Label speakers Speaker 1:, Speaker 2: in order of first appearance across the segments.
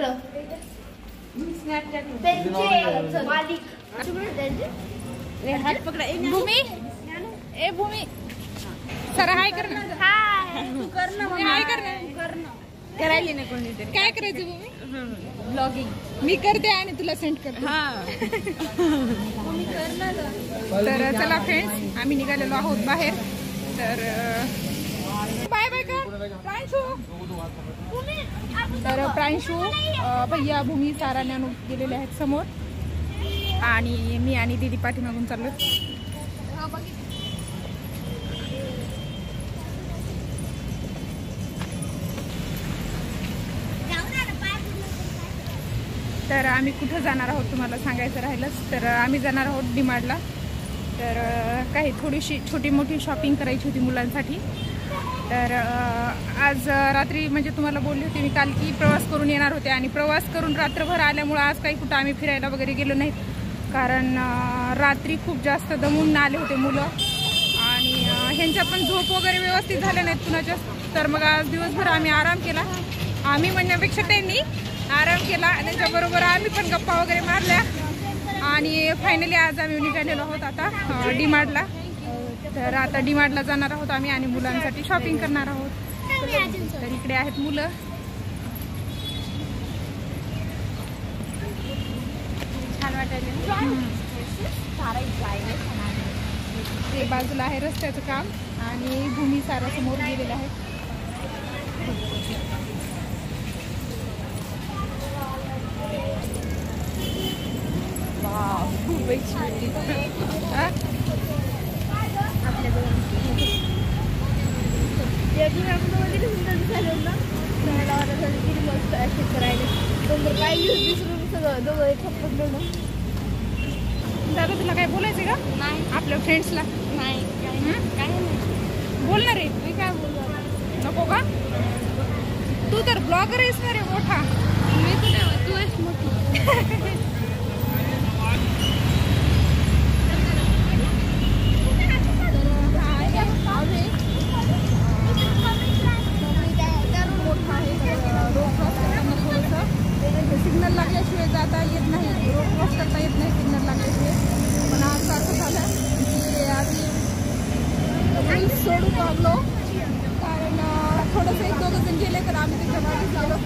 Speaker 1: कुठं
Speaker 2: हात पकडा. भूमी ए भूमी सर हाय कर ना.
Speaker 1: हाय तू कर ना.
Speaker 2: हाय कर ना.
Speaker 1: करायली नाही कोणीतरी.
Speaker 2: काय करायचं भूमी?
Speaker 1: ब्लॉगिंग
Speaker 2: मी करते आणि तुला सेंड करते. तर चला फ्रेंड्स, आम्ही निघालेलो आहोत बाहेर. तर बाय बाय कर प्रांशू. तर प्रांशू भैया भूमी सारा ज्ञानू गेलेले आहेत समोर आणि मी आणि दीदी पाठीमागून चाललो. तर आम्ही कुठं जाणार आहोत तुम्हाला सांगायचं राहिलंच. तर आम्ही जाणार आहोत डीमार्टला. तर काही थोडीशी छोटी मोठी शॉपिंग करायची होती मुलांसाठी. तर आज रात्री म्हणजे तुम्हाला बोलली होती मी काल की प्रवास करून येणार होते आणि प्रवास करून रात्रभर आल्यामुळं आज काही कुठं आम्ही फिरायला वगैरे गेलो नाही. कारण रात्री खूप जास्त दमून आले होते मुलं आणि ह्यांच्या पण झोप वगैरे व्यवस्थित झाल्या नाहीत कुणाच्या. तर मग आज दिवसभर आम्ही आराम केला. आम्ही म्हणण्यापेक्षा त्यांनी आराम केला. त्याच्याबरोबर आम्ही पण गप्पा वगैरे मारल्या आणि फायनली आज आम्ही निघालेलो आहोत आता डीमार्टला. तर आता डीमार्टला जाणार आहोत आम्ही आणि मुलांसाठी शॉपिंग करणार आहोत. तर इकडे आहेत मुलं.
Speaker 1: छान वाटायला.
Speaker 2: ते बाजूला आहे रस्त्याचं काम आणि भूमी सारा समोर गेलेला आहे. दादा तुला काय बोलायचं का?
Speaker 1: नाही
Speaker 2: आपल्या फ्रेंड्सला
Speaker 1: नाही काय नाही
Speaker 2: बोलणार आहे.
Speaker 1: मी काय बोलणार
Speaker 2: नको का? तू तर ब्लॉगर आहेस ना रे मोठा.
Speaker 1: मी तुला तू आहेस मोठी.
Speaker 2: सिग्नल लागल्याशिवाय जाता येत नाही. रोड क्रॉस करता येत नाही सिग्नल लागल्याशिवाय. पण आज असं झालं की आधी सोडून लागलो कारण थोडंसं एक दोघं जण गेले तर आम्ही त्याच्या मागे गेलो.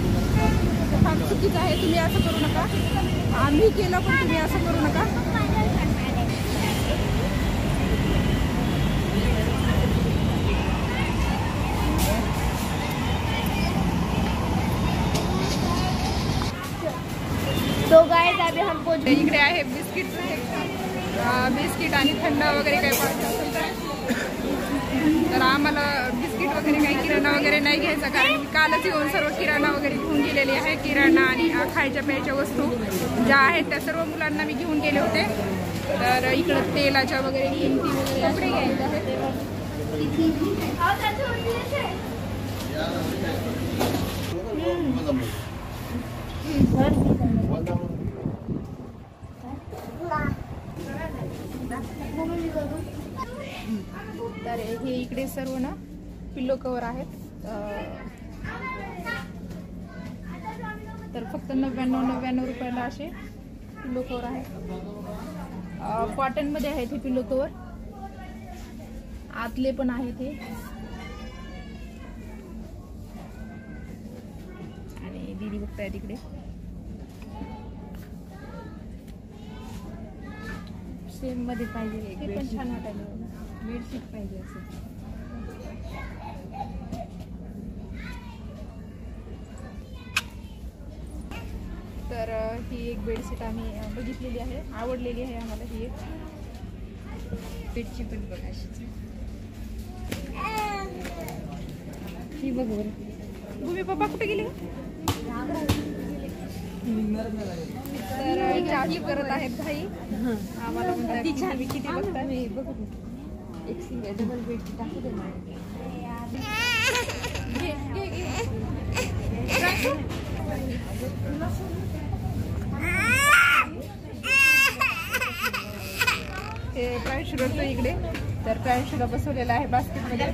Speaker 2: फार चुकीचं आहे. तुम्ही असं करू नका. आम्ही केलं पण तुम्ही असं करू नका.
Speaker 1: तो गाइस अभी हम पहुंच.
Speaker 2: इकडे आहे बिस्किट आणि थंड वगैरे काही पाहिजे असेल तर आम्हाला बिस्किट वगैरे काही किराणा वगैरे नाही घ्यायचा कारण मी कालच येऊन सर्व किराणा वगैरे घेऊन गेलेली आहे. किराणा आणि खायच्या प्यायच्या वस्तू ज्या आहेत त्या सर्व मुलांना मी घेऊन गेले होते. तर इकडं तेलाच्या वगैरे किमती वगैरे कपडे घ्यायचे आहेत. तर हे इकडे सर्व ना पिल्लो कवर आहेत. तर फक्त 99 रुपयाला असे पिल्लो कवर आहेत. कॉटन मध्ये आहेत हे पिल्लो कवर. आतले पण आहेत हे. आणि दीदी बघताय तिकडे.
Speaker 1: सेम मध्ये पाहिजे.
Speaker 2: ते पण छान वाटायला
Speaker 1: बेडशीट पाहिजे असं.
Speaker 2: तर ही एक बेडशीट आम्ही बघितलेली आहे. आवडलेली आहे आम्हाला ही एक.
Speaker 1: बेडची पण बघ अशीच. ही बघ बरं.
Speaker 2: भूमी पप्पा कुठे गेले? तर चार्ज करत आहेत भाई. आम्हाला म्हणतात ती छान किती बघतात.
Speaker 1: बघ एक सिंगल डबल बेडची टाकू दे ना. हे
Speaker 2: प्रांशू रडतो इकडे. तर प्रांशूला बसवलेला आहे बास्केटमध्ये.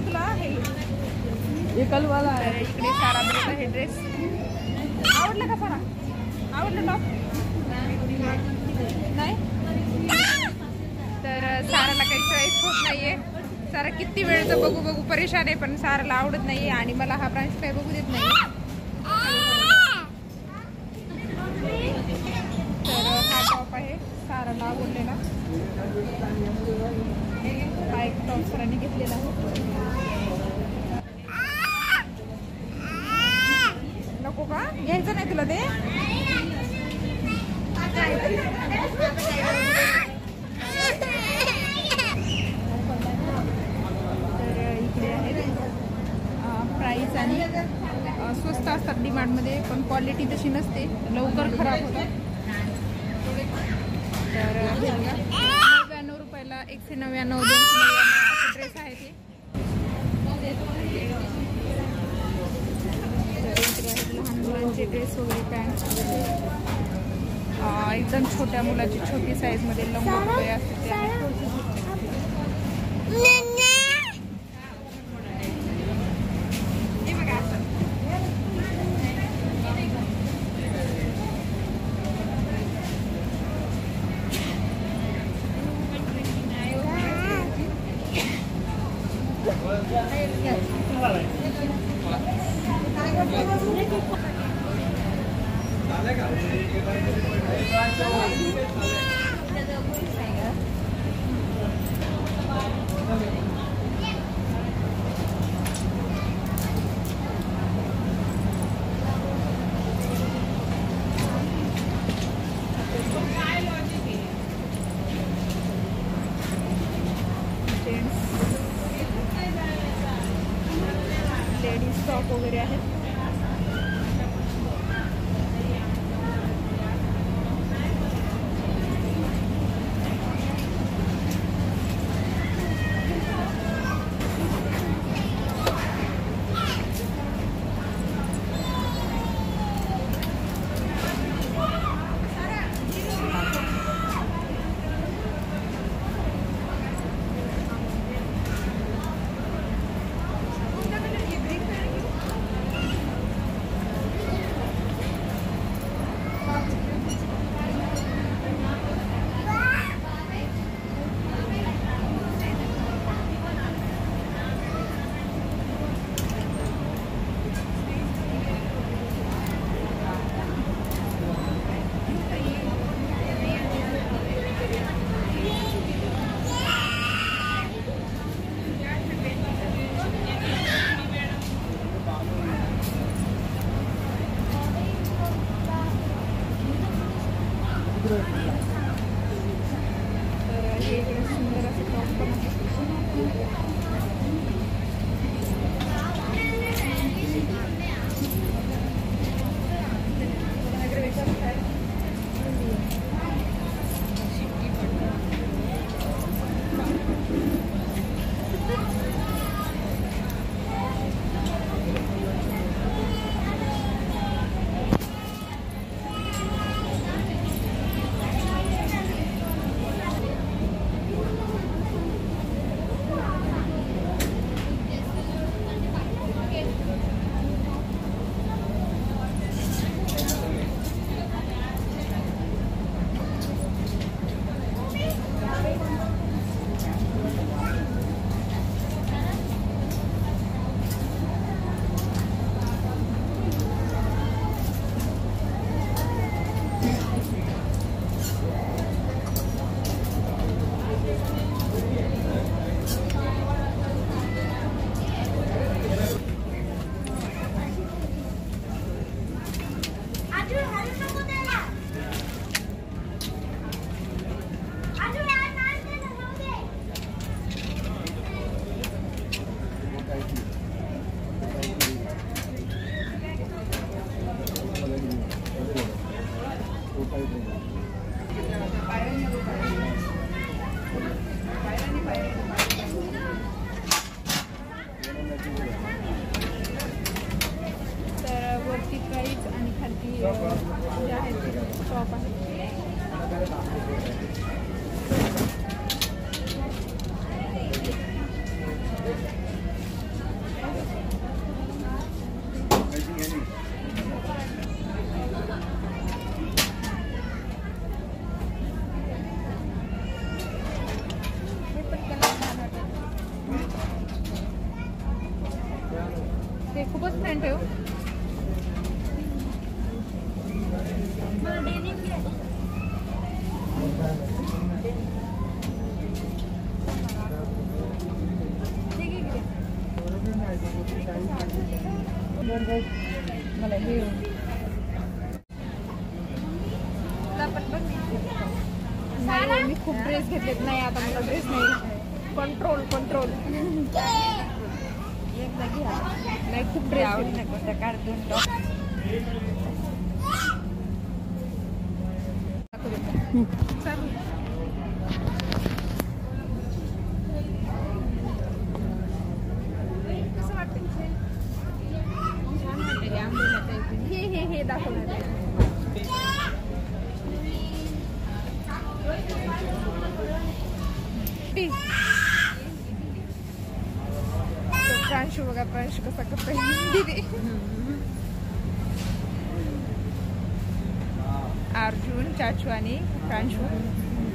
Speaker 2: तुला हे
Speaker 1: एकलवाला
Speaker 2: तर इकडे सारा बघत आहे ड्रेस. आवडला का सारा? आवडलं टॉप? नाही तर साराला काही चॉईस होत नाहीये. सारा किती वेळचं बघू बघू परेशान आहे, पण साराला आवडत नाहीये आणि मला हा ब्रांच काही बघू देत नाही. तर हा टॉप आहे साराला आवडलेला. हा एक टॉप सरांनी घेतलेला आहे. नको का? घ्यायचं नाही तुला ते? तर इकडे आहे प्राईस आणि स्वस्त असतात डीमार्टमध्ये, पण क्वालिटी तशी नसते, लवकर खराब होतात. तर 99 रुपयाला 199, 299 असे ड्रेस आहे ते. लहान मुलांचे ड्रेस वगैरे, पॅन्ट एकदम छोट्या मुलाची छोटी साईजमध्ये लंबोट वगैरे असते ते आहे. लेडीज टॉप वगैरे आहेत. ते खूपच फ्रेंड आहे.
Speaker 1: मला हे
Speaker 2: नाही मी खूप ड्रेस घेतलेत. नाही आता मला ड्रेस नाही. कंट्रोल
Speaker 1: एकदा घ्या
Speaker 2: नाही खूप ड्रेस
Speaker 1: आवड नको त्या काढून
Speaker 2: कसं वाटतं? छान वाटते आंबेला टाईप. हे दाखवणार आहे. प्रांशू बघा, प्रांशू कसा करतोय दीदी. अर्जुन, चाचू आणि प्रांशू.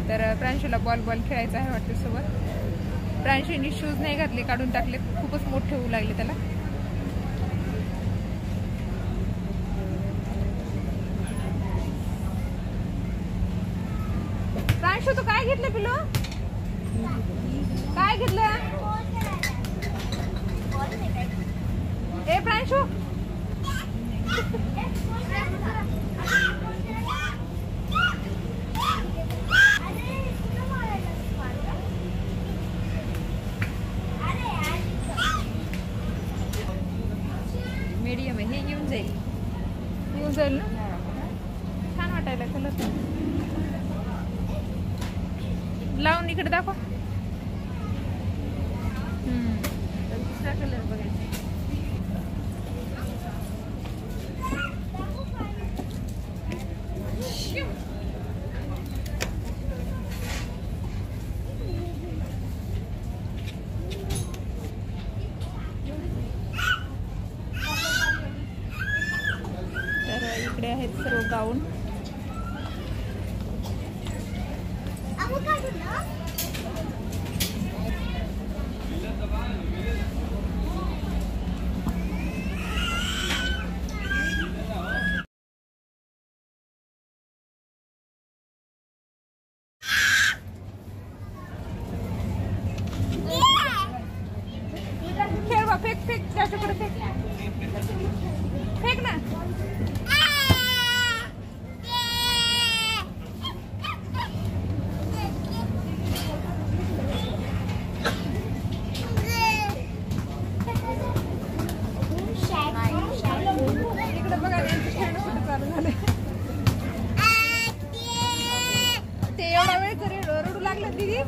Speaker 2: तर प्रांशूला बॉल खेळायचा आहे वाटतं सोबत. प्रांशूनी शूज नाही घातले, काढून टाकले. खूपच मोठे होऊ लागले त्याला. प्रांशू तू काय घेतलं पिलो? काय घेतलं? ए प्रांशू
Speaker 1: मीडियम आहे. हे येऊन जाईल
Speaker 2: ना. छान वाटायला कलर. लावून इकडे दाखव.
Speaker 1: दुसरा कलर बघायचा.
Speaker 2: तर इकडे आहेत सर्व गाऊन. खेळ बा, फेक त्याच्याकडे फेक ना. इकडे बघा त्यांचं खेळणं कुठं चालू झालंय. ते एवढा वेळ तरी रडू लागलं दीदी.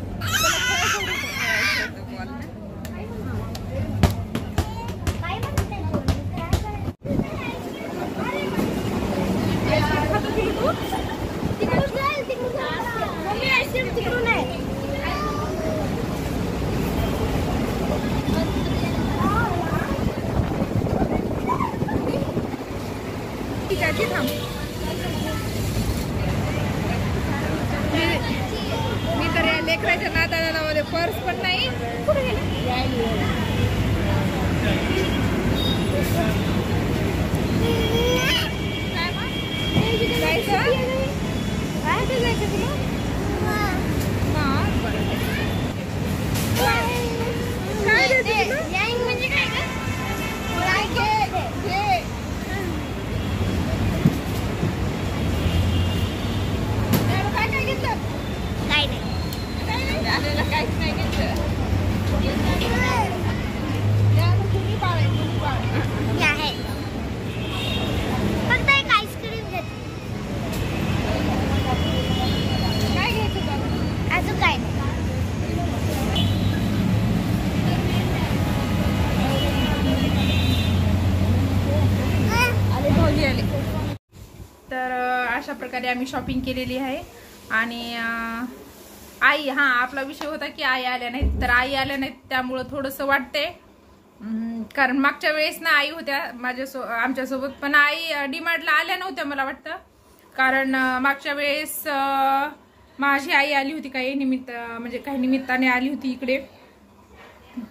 Speaker 2: मी तर या लेकराच्या नादामध्ये पर्स पण नाही. कुठे जायचं तुला? काय म्हणजे काय काय घेतलं? काय नाही आलेला, काहीच नाही घेतलं. तुम्ही पाळाय फक्त एक आईस्क्रीम घेतली. काय घ्यायचं तुला? अजून काय नाही. आले. तर अशा प्रकारे आम्ही शॉपिंग केलेली आहे. आणि आई, हा आपला विषय होता की आई आल्या नाहीत. तर आई आल्या नाहीत त्यामुळं थोडंसं वाटतंय. कारण मागच्या वेळेस ना आई होत्या आमच्यासोबत, पण आई डीमार्टला आल्या नव्हत्या मला वाटतं. कारण मागच्या वेळेस माझी आई आली होती काही निमित्ताने आली होती इकडे.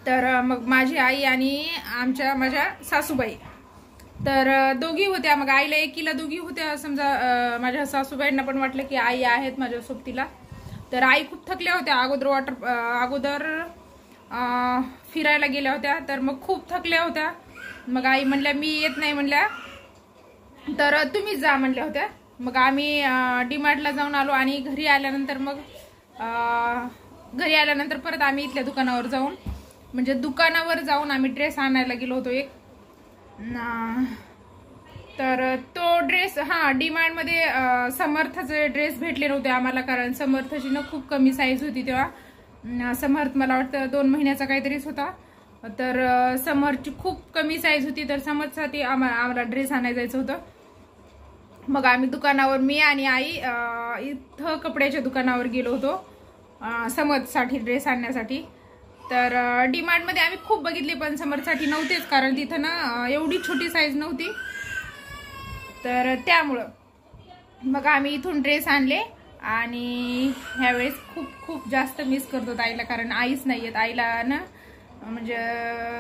Speaker 2: तर मग माझी आई आणि माझ्या सासूबाई तर दोघी होत्या. मग आईला एकीला दोघी होत्या समजा. माझ्या सासूबाईंना पण वाटलं की आई आहेत माझ्या सोबतीला. तर आई खूप थकल्या होत्या. अगोदर फिरायला गेल्या होत्या तर मग खूप थकल्या होत्या. मग आई म्हणल्या मी येत नाही म्हणल्या, तर तुम्हीच जा म्हणल्या होत्या. मग आम्ही डीमार्टला जाऊन आलो आणि घरी आल्यानंतर परत आम्ही इथल्या दुकानावर जाऊन आम्ही ड्रेस आणायला गेलो होतो एक. तर तो ड्रेस डीमार्ट मध्ये समर्थचे ड्रेस भेटले नव्हते आम्हाला, कारण समर्थची ना खूप कमी साईज होती तेव्हा. समर्थ मला वाटतं 2 महिन्याचा काहीतरीच होता. तर समर्थची खूप कमी साईज होती. तर समर्थसाठी आम्हाला ड्रेस आणायला जायचं होतं. मग आम्ही दुकानावर, मी आणि आई इथं कपड्याच्या दुकानावर गेलो होतो समर्थसाठी ड्रेस आणण्यासाठी. तर डीमार्ट मध्ये आम्ही खूप बघितले पण समर्थसाठी नव्हतेच, कारण तिथं ना एवढी छोटी साईज नव्हती. तर त्यामुळं मग आम्ही इथून ड्रेस आणले. आणि ह्यावेळेस खूप जास्त मिस करतो आईला, कारण आईच नाही आहेत. आईला ना म्हणजे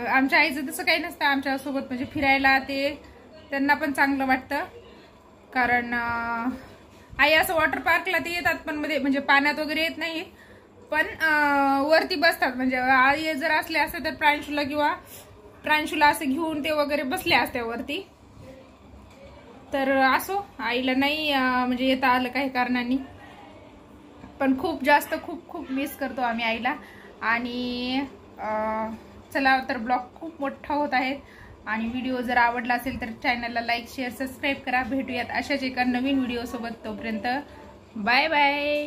Speaker 2: आमच्या आईचं तसं काही नसतं आमच्यासोबत, म्हणजे फिरायला ते त्यांना पण चांगलं वाटतं. कारण आई असं वॉटर पार्कला ते येतात पण म्हणजे पाण्यात वगैरे येत नाही, पण वरती बसतात. म्हणजे आई जर असले असते तर प्रांशुला असं घेऊन ते वगैरे बसले असते वरती. तर असो आईला नाही म्हणजे येता आलं काही कारणांनी, पण खूप मिस करतो आम्ही आईला. आणि चला तर ब्लॉग खूप मोठा होत आहे. आणि व्हिडिओ जर आवडला असेल तर चॅनलला लाईक शेअर सबस्क्राईब करा. भेटूयात अशाच एका नवीन व्हिडिओ सोबत. तोपर्यंत बाय बाय.